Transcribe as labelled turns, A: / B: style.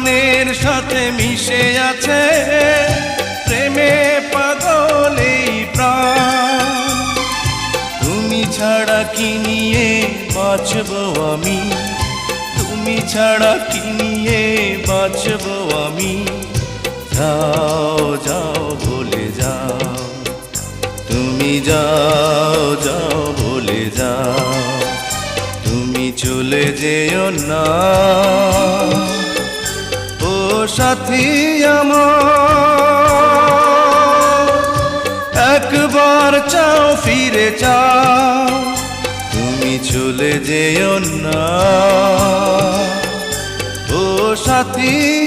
A: প্রাণের সাথে মিশে আছে, প্রেমে পাগল এই প্রাণ। তুমি ছাড়া কি নিয়ে বাঁচবো আমি, তুমি ছাড়া কি নিয়ে বাঁচবো আমি। যাও যাও বলে যাও, তুমি যাও যাও বলে যাও, তুমি চলে যেও না। ও সাথী আমার, একবার চাও ফিরে চাও, তুমি চলে যেও না। ও সাথী।